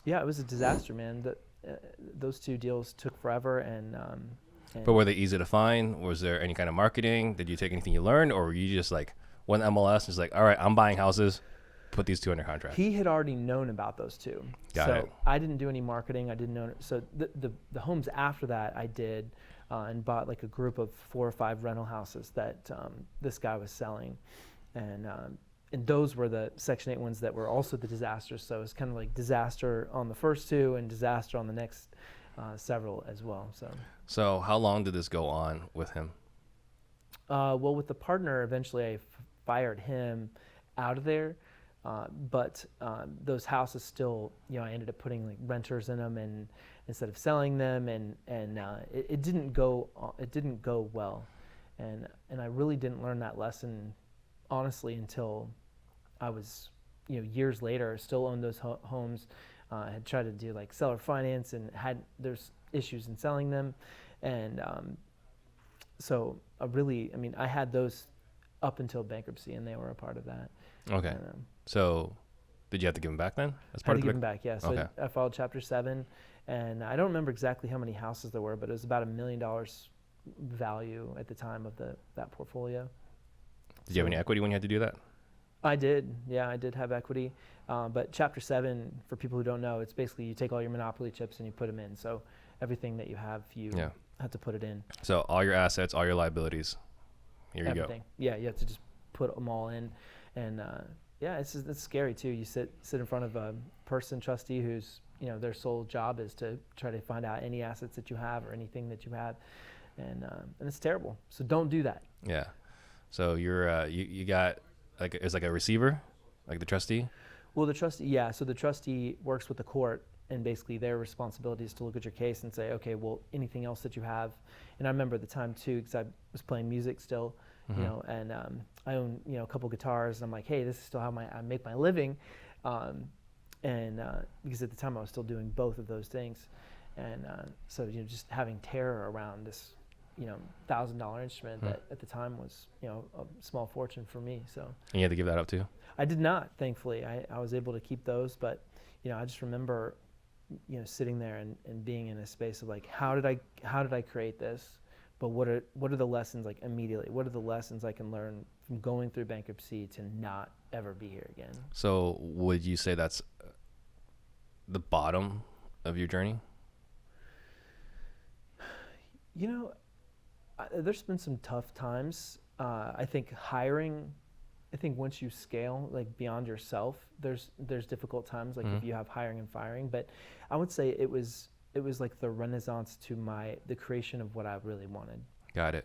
Yeah, it was a disaster, man. Those two deals took forever, and But were they easy to find? Was there any kind of marketing? Did you take anything you learned, or were you just like one MLS is like, all right, I'm buying houses, put these two under contract? he had already known about those two. Got so it. I didn't do any marketing. I didn't know. So the homes after that I did, and bought like a group of 4 or 5 rental houses that this guy was selling, and those were the Section 8 ones that were also the disasters. So it's kind of like disaster on the first 2 and disaster on the next several as well. So how long did this go on with him? Well, with the partner, eventually I fired him out of there. But those houses still, I ended up putting like renters in them, and instead of selling them, and it didn't go well, and I really didn't learn that lesson, honestly, until I was, years later, still owned those homes. I had tried to do like seller finance, and there's issues in selling them, and so I had those up until bankruptcy, and they were a part of that. Okay. So did you have to give them back then? As part of give them back, yeah. So okay. I filed Chapter 7, and I don't remember exactly how many houses there were, but it was about $1 million value at the time of that portfolio. Did you have any equity when you had to do that? I did. Yeah, I did have equity. But Chapter 7, for people who don't know, it's basically you take all your monopoly chips and you put them in. So everything that you have, you have to put it in. So all your assets, all your liabilities, here everything. You go. Yeah, you have to just put them all in. And it's scary too. You sit in front of a trustee who's, their sole job is to try to find out any assets that you have or anything that you have. And it's terrible. So don't do that. Yeah. So you're, you got it's like a receiver, like the trustee? Well, the trustee, yeah. So the trustee works with the court, and basically their responsibility is to look at your case and say, okay, well, anything else that you have. And I remember at the time too, because I was playing music still, and I own, a couple guitars, and I'm like, hey, this is still how I make my living. Because at the time I was still doing both of those things. And so, just having terror around this, $1,000 instrument that at the time was, a small fortune for me. So. And you had to give that up too? I did not, thankfully. I was able to keep those, but, I just remember, sitting there and being in a space of like, how did I create this? But what are the lessons, like, immediately? What are the lessons I can learn from going through bankruptcy to not ever be here again? So would you say that's the bottom of your journey? There's been some tough times. I think once you scale, like, beyond yourself, there's difficult times, like if you have hiring and firing. But I would say it was like the renaissance to the creation of what I really wanted. Got it.